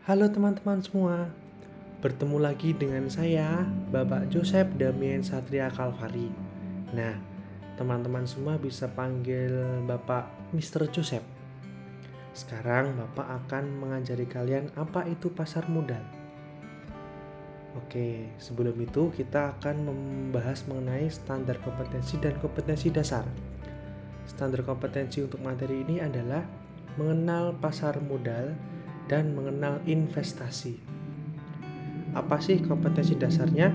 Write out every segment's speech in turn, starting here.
Halo teman-teman semua, bertemu lagi dengan saya, Bapak Joseph Damien Satria Kalvari. Nah, teman-teman semua bisa panggil Bapak Mr. Joseph. Sekarang Bapak akan mengajari kalian apa itu pasar modal. Oke, sebelum itu kita akan membahas mengenai standar kompetensi dan kompetensi dasar. Standar kompetensi untuk materi ini adalah mengenal pasar modal dan mengenal investasi. Apa sih kompetensi dasarnya?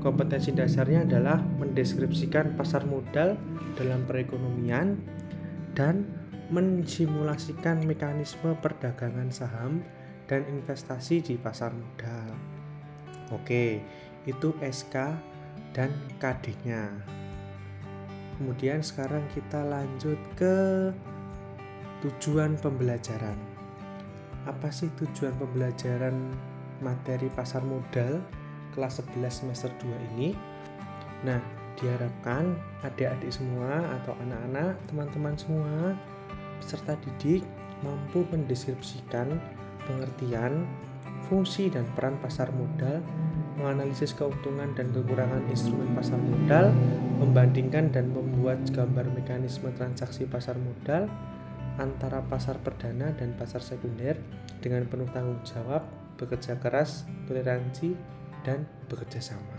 Kompetensi dasarnya adalah mendeskripsikan pasar modal dalam perekonomian dan mensimulasikan mekanisme perdagangan saham dan investasi di pasar modal. Oke, itu SK dan KD-nya. Kemudian sekarang kita lanjut ke tujuan pembelajaran. Apa sih tujuan pembelajaran materi pasar modal kelas 11 semester 2 ini? Nah, diharapkan adik-adik semua atau anak-anak, teman-teman semua, peserta didik mampu mendeskripsikan pengertian, fungsi dan peran pasar modal, menganalisis keuntungan dan kekurangan instrumen pasar modal, membandingkan dan membuat gambar mekanisme transaksi pasar modal antara pasar perdana dan pasar sekunder dengan penuh tanggung jawab, bekerja keras, toleransi, dan bekerja sama.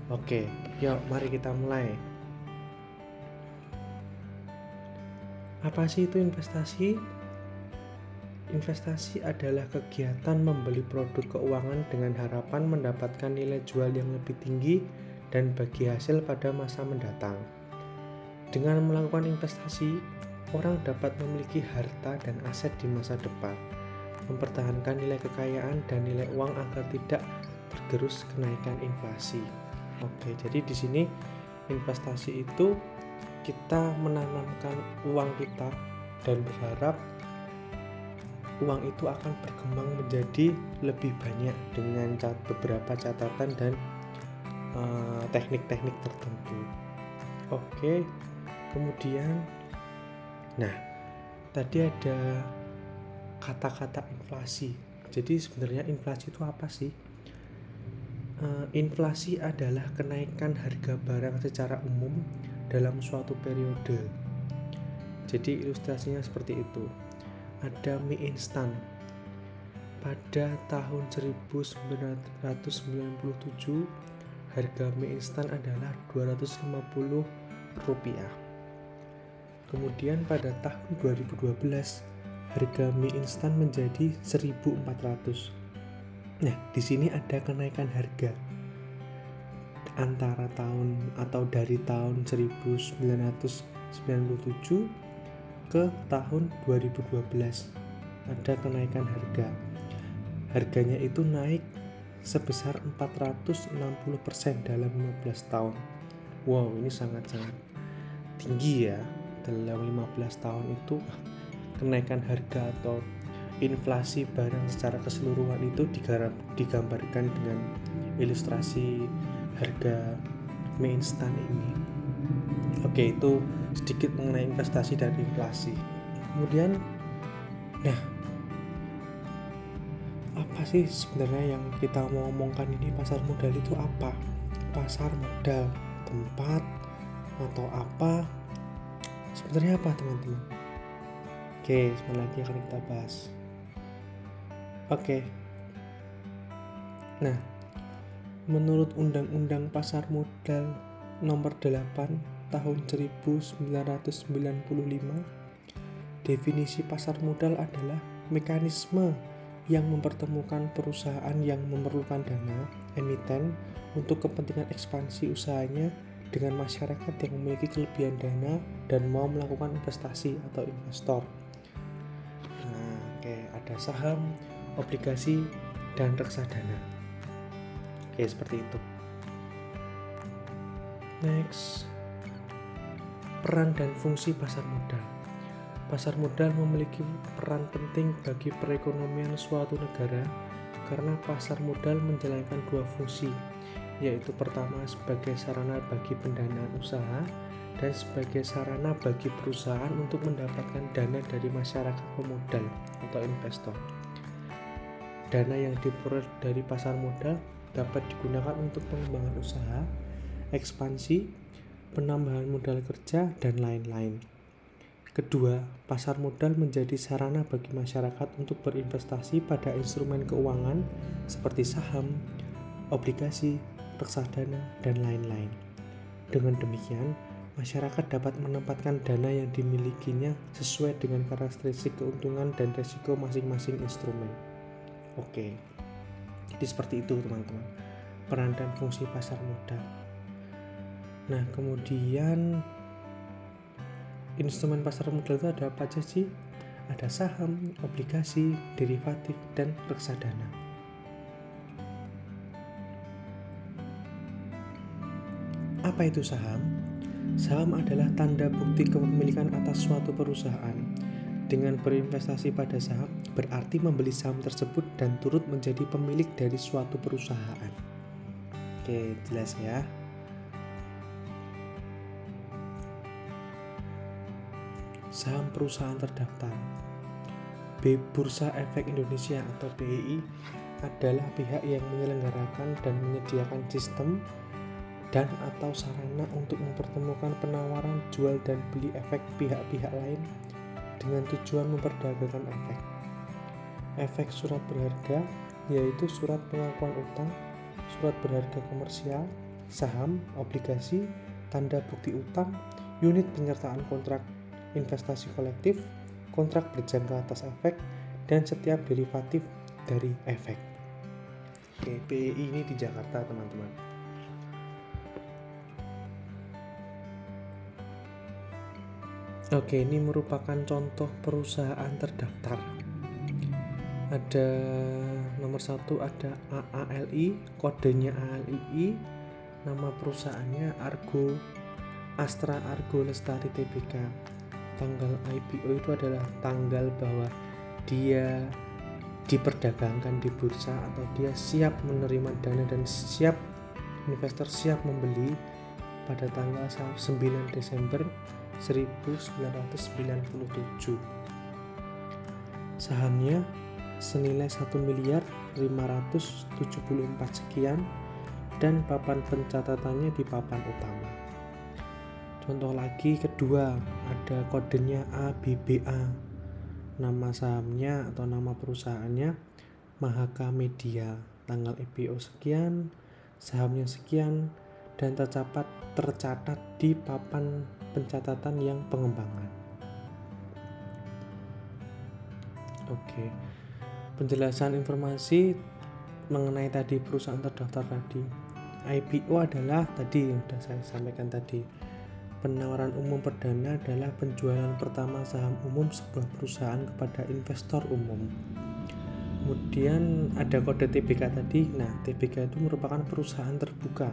Oke, yuk mari kita mulai. Apa sih itu investasi? Investasi adalah kegiatan membeli produk keuangan dengan harapan mendapatkan nilai jual yang lebih tinggi dan bagi hasil pada masa mendatang. Dengan melakukan investasi, orang dapat memiliki harta dan aset di masa depan, mempertahankan nilai kekayaan dan nilai uang agar tidak tergerus kenaikan inflasi. Oke, jadi di sini investasi itu kita menanamkan uang kita dan berharap uang itu akan berkembang menjadi lebih banyak dengan beberapa catatan dan teknik-teknik tertentu. Oke, kemudian tadi ada kata-kata inflasi. Jadi sebenarnya inflasi itu apa sih? Inflasi adalah kenaikan harga barang secara umum dalam suatu periode. Jadi ilustrasinya seperti itu. Ada mie instan. Pada tahun 1997, harga mie instan adalah Rp250. Kemudian pada tahun 2012, harga mie instan menjadi 1.400. Nah, di sini ada kenaikan harga antara tahun atau dari tahun 1997 ke tahun 2012. Ada kenaikan harga. Harganya itu naik sebesar 460% dalam 15 tahun. Wow, ini sangat-sangat tinggi ya. Dalam 15 tahun itu kenaikan harga atau inflasi barang secara keseluruhan itu digambarkan dengan ilustrasi harga mie instan ini. Oke, itu sedikit mengenai investasi dan inflasi. Kemudian, apa sih sebenarnya yang kita mau omongkan ini? Pasar modal itu apa? Pasar modal, tempat atau apa? Sebenarnya apa, teman-teman? Oke, sebentar lagi akan kita bahas. Oke. Nah, menurut Undang-Undang Pasar Modal Nomor 8 Tahun 1995, definisi pasar modal adalah mekanisme yang mempertemukan perusahaan yang memerlukan dana emiten untuk kepentingan ekspansi usahanya dengan masyarakat yang memiliki kelebihan dana dan mau melakukan investasi atau investor. Ada saham, obligasi, dan reksadana. Oke, seperti itu. Next, peran dan fungsi pasar modal. Pasar modal memiliki peran penting bagi perekonomian suatu negara karena pasar modal menjalankan dua fungsi, yaitu pertama sebagai sarana bagi pendanaan usaha dan sebagai sarana bagi perusahaan untuk mendapatkan dana dari masyarakat pemodal atau investor. dana yang diperoleh dari pasar modal dapat digunakan untuk pengembangan usaha, ekspansi, penambahan modal kerja, dan lain-lain. Kedua, pasar modal menjadi sarana bagi masyarakat untuk berinvestasi pada instrumen keuangan seperti saham, obligasi, reksadana, dan lain-lain. Dengan demikian, masyarakat dapat menempatkan dana yang dimilikinya sesuai dengan karakteristik keuntungan dan risiko masing-masing instrumen. Oke, jadi seperti itu teman-teman, peran dan fungsi pasar modal. Nah, kemudian instrumen pasar modal itu ada apa aja sih? Ada saham, obligasi, derivatif, dan reksadana. Apa itu saham? Saham adalah tanda bukti kepemilikan atas suatu perusahaan. Dengan berinvestasi pada saham, berarti membeli saham tersebut dan turut menjadi pemilik dari suatu perusahaan. Oke, jelas ya. Saham perusahaan terdaftar. Bursa Efek Indonesia atau BEI adalah pihak yang menyelenggarakan dan menyediakan sistem dan atau sarana untuk mempertemukan penawaran jual dan beli efek pihak-pihak lain dengan tujuan memperdagangkan efek. Efek surat berharga yaitu surat pengakuan utang, surat berharga komersial, saham, obligasi, tanda bukti utang, unit penyertaan kontrak investasi kolektif, kontrak berjangka atas efek, dan setiap derivatif dari efek. Oke, BEI ini di Jakarta teman-teman. Oke, ini merupakan contoh perusahaan terdaftar. Ada nomor 1 ada AALI, kodenya AALI, nama perusahaannya Argo Astra Argo Lestari Tbk. Tanggal IPO itu adalah tanggal bahwa dia diperdagangkan di bursa atau dia siap menerima dana dan siap investor siap membeli pada tanggal 9 Desember 1997. Sahamnya senilai 1.574 sekian dan papan pencatatannya di papan utama. Contoh lagi kedua, ada kodenya ABBA. Nama sahamnya atau nama perusahaannya Mahaka Media. Tanggal IPO sekian, sahamnya sekian, dan tercatat di papan pencatatan yang pengembangan. Oke. Penjelasan informasi mengenai tadi perusahaan terdaftar tadi. IPO adalah tadi yang sudah saya sampaikan tadi. Penawaran umum perdana adalah penjualan pertama saham umum sebuah perusahaan kepada investor umum. Kemudian ada kode TBK tadi. Nah, TBK itu merupakan perusahaan terbuka.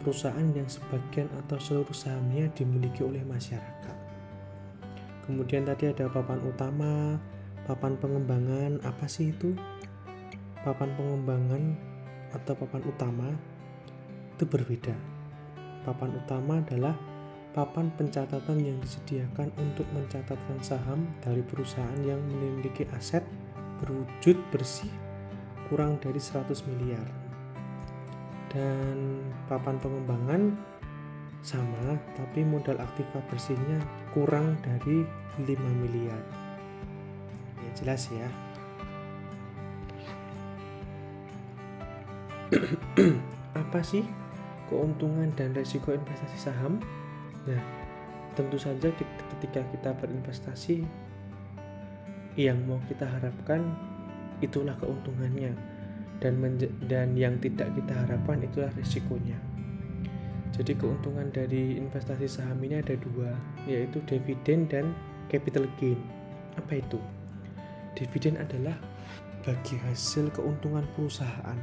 Perusahaan yang sebagian atau seluruh sahamnya dimiliki oleh masyarakat. Kemudian tadi ada papan utama, papan pengembangan. Apa sih itu? Papan pengembangan atau papan utama itu berbeda. Papan utama adalah papan pencatatan yang disediakan untuk mencatatkan saham dari perusahaan yang memiliki aset berwujud bersih kurang dari 100 miliar. Dan papan pengembangan sama, tapi modal aktiva bersihnya kurang dari 5 miliar. Ya, jelas ya. Apa sih keuntungan dan risiko investasi saham? Nah, tentu saja ketika kita berinvestasi, yang mau kita harapkan itulah keuntungannya, dan yang tidak kita harapkan itulah risikonya. Jadi keuntungan dari investasi saham ini ada dua, yaitu dividen dan capital gain. Apa itu? Dividen adalah bagi hasil keuntungan perusahaan.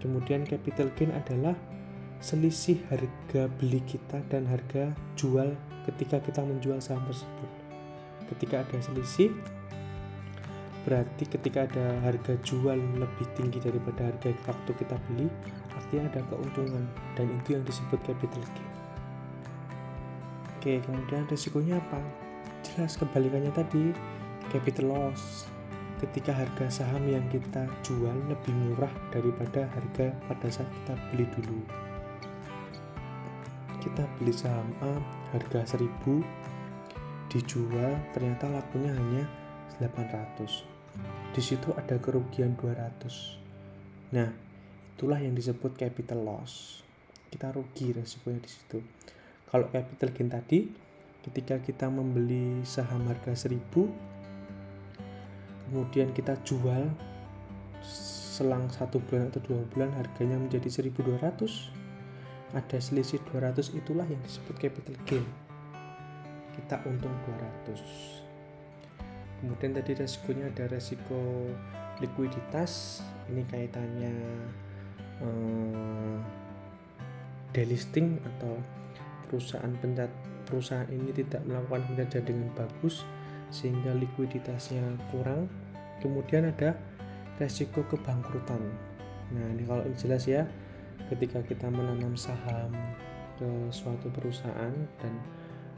Kemudian capital gain adalah selisih harga beli kita dan harga jual ketika kita menjual saham tersebut. Ketika ada selisih, berarti ketika ada harga jual lebih tinggi daripada harga waktu kita beli, artinya ada keuntungan, dan itu yang disebut capital gain. Oke, kemudian risikonya apa? Jelas kebalikannya tadi, capital loss. ketika harga saham yang kita jual lebih murah daripada harga pada saat kita beli dulu. Kita beli saham A harga 1000, dijual ternyata lakunya hanya 800. Di situ ada kerugian 200. Nah, itulah yang disebut capital loss. Kita rugi resikonya di situ. Kalau capital gain tadi, ketika kita membeli saham harga 1000, kemudian kita jual selang 1 bulan atau 2 bulan harganya menjadi 1200, ada selisih 200, itulah yang disebut capital gain. Kita untung 200. Kemudian tadi resikonya ada resiko likuiditas, ini kaitannya delisting atau perusahaan ini tidak melakukan kinerja dengan bagus sehingga likuiditasnya kurang. Kemudian ada resiko kebangkrutan. Nah, ini kalau ini jelas ya, ketika kita menanam saham ke suatu perusahaan dan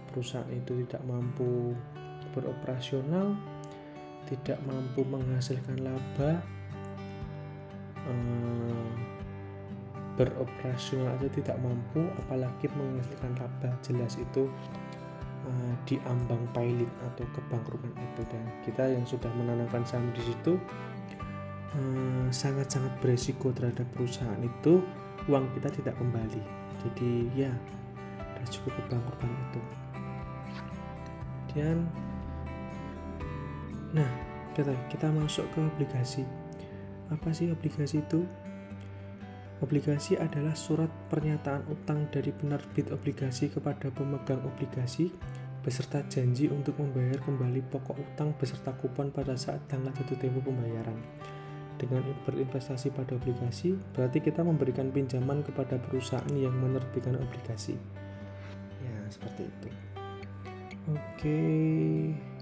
perusahaan itu tidak mampu beroperasional, tidak mampu menghasilkan laba, beroperasional atau tidak mampu, apalagi menghasilkan laba, jelas itu di ambang pailit atau kebangkrutan itu. Dan kita yang sudah menanamkan saham di situ sangat-sangat beresiko terhadap perusahaan itu, uang kita tidak kembali. Jadi ya, resiko kebangkrutan itu. Dan nah, kita masuk ke obligasi. Apa sih obligasi itu? Obligasi adalah surat pernyataan utang dari penerbit obligasi kepada pemegang obligasi beserta janji untuk membayar kembali pokok utang beserta kupon pada saat tanggal jatuh tempo pembayaran. Dengan berinvestasi pada obligasi, berarti kita memberikan pinjaman kepada perusahaan yang menerbitkan obligasi. Ya, seperti itu. Oke,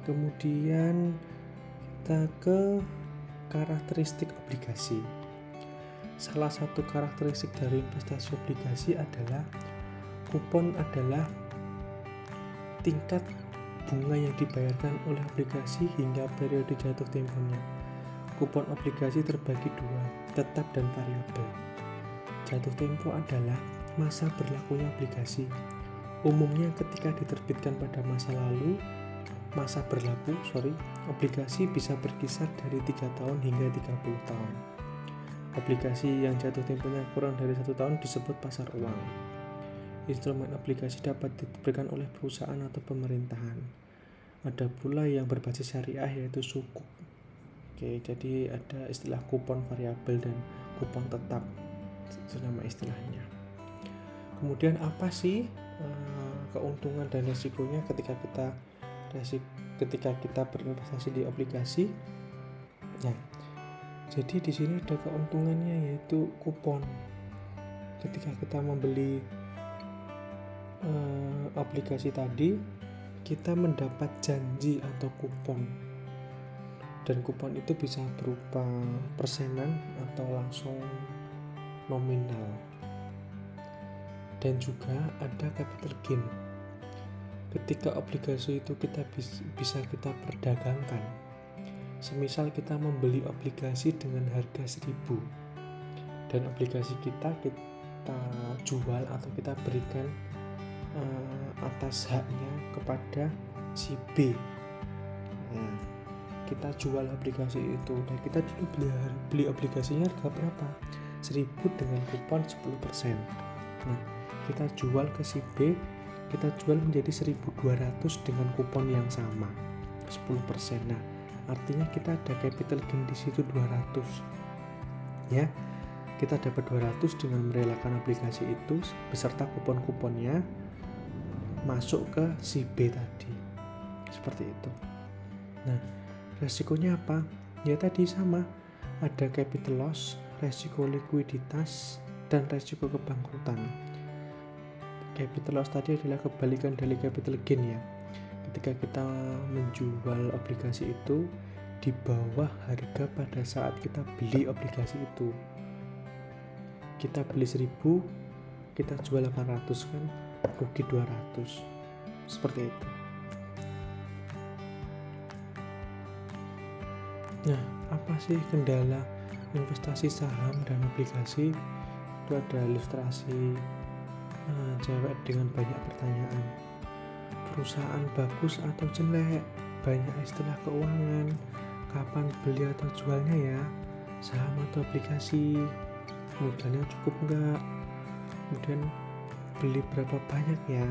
kemudian kita ke karakteristik obligasi. Salah satu karakteristik dari investasi obligasi adalah kupon adalah tingkat bunga yang dibayarkan oleh obligasi hingga periode jatuh temponya. Kupon obligasi terbagi dua, tetap dan variabel. Jatuh tempo adalah masa berlakunya obligasi. Umumnya ketika diterbitkan pada masa lalu, obligasi bisa berkisar dari 3 tahun hingga 30 tahun. Obligasi yang jatuh temponya kurang dari 1 tahun disebut pasar uang. Instrumen obligasi dapat diberikan oleh perusahaan atau pemerintahan. Ada pula yang berbasis syariah yaitu sukuk. Oke, jadi ada istilah kupon variabel dan kupon tetap, itu nama istilahnya. Kemudian apa sih keuntungan dan resikonya ketika kita berinvestasi di obligasi? Ya, jadi di sini ada keuntungannya yaitu kupon. Ketika kita membeli obligasi tadi, kita mendapat janji atau kupon, dan kupon itu bisa berupa persenan atau langsung nominal. Dan juga ada capital gain. Ketika obligasi itu bisa kita perdagangkan. Semisal kita membeli obligasi dengan harga 1000 dan obligasi kita jual atau kita berikan atas haknya kepada si B. Nah, kita jual obligasi itu dan kita dulu beli obligasinya harga berapa? 1000 dengan kupon 10%. Nah, kita jual ke si B, kita jual menjadi 1200 dengan kupon yang sama 10%. Nah, artinya kita ada capital gain di situ 200. Ya, kita dapat 200 dengan merelakan obligasi itu beserta kupon-kuponnya masuk ke si B tadi. Seperti itu. Nah, resikonya apa? Ya tadi sama, ada capital loss, resiko likuiditas, dan resiko kebangkrutan. Capital loss tadi adalah kebalikan dari capital gain ya. Ketika kita menjual obligasi itu di bawah harga pada saat kita beli obligasi itu. Kita beli 1000, kita jual 800 kan, rugi 200. Seperti itu. Nah, apa sih kendala investasi saham dan obligasi? Itu ada ilustrasi cewek dengan banyak pertanyaan. Perusahaan bagus atau jelek? Banyak istilah keuangan. Kapan beli atau jualnya ya? Saham atau obligasi? Modalnya cukup enggak? Kemudian beli berapa banyak ya?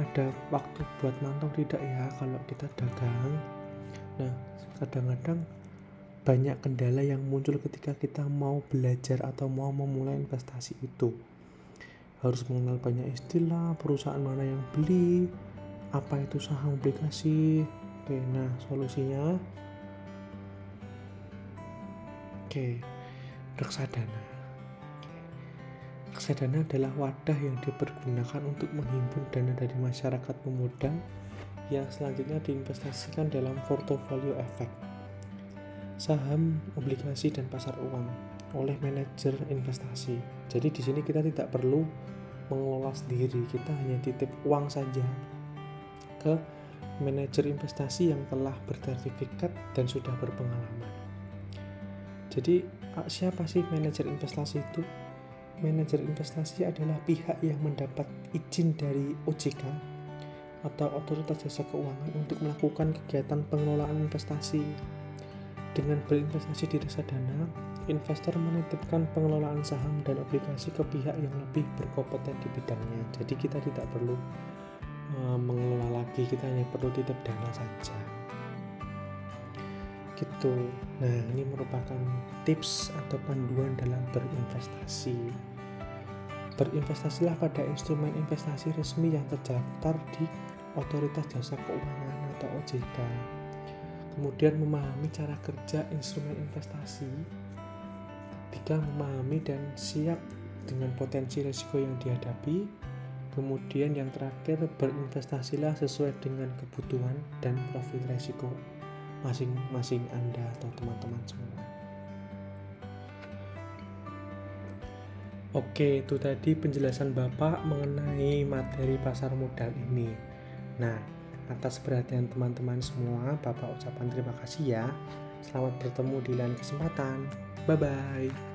Ada waktu buat mantau tidak ya kalau kita dagang? Nah, kadang-kadang banyak kendala yang muncul ketika kita mau belajar atau mau memulai investasi itu. Harus mengenal banyak istilah, perusahaan mana yang beli, apa itu saham obligasi. Oke, nah solusinya reksadana. Reksadana adalah wadah yang dipergunakan untuk menghimpun dana dari masyarakat pemodal yang selanjutnya diinvestasikan dalam portofolio efek, saham, obligasi, dan pasar uang oleh manajer investasi. Jadi di sini kita tidak perlu mengelola sendiri, kita hanya titip uang saja ke manajer investasi yang telah bersertifikat dan sudah berpengalaman. Jadi siapa sih manajer investasi itu? Manajer investasi adalah pihak yang mendapat izin dari OJK atau Otoritas Jasa Keuangan untuk melakukan kegiatan pengelolaan investasi. Dengan berinvestasi di reksadana, investor menitipkan pengelolaan saham dan obligasi ke pihak yang lebih berkompeten di bidangnya. Jadi kita tidak perlu mengelola lagi, kita hanya perlu titip dana saja. Gitu. Nah, ini merupakan tips atau panduan dalam berinvestasi. Berinvestasilah pada instrumen investasi resmi yang terdaftar di Otoritas Jasa Keuangan atau OJK. Kemudian memahami cara kerja instrumen investasi. 3. Memahami dan siap dengan potensi risiko yang dihadapi. Kemudian yang terakhir, berinvestasilah sesuai dengan kebutuhan dan profil risiko masing-masing Anda atau teman-teman semua. Oke, itu tadi penjelasan Bapak mengenai materi pasar modal ini. Nah, atas perhatian teman-teman semua, Bapak ucapkan terima kasih ya. Selamat bertemu di lain kesempatan. Bye-bye.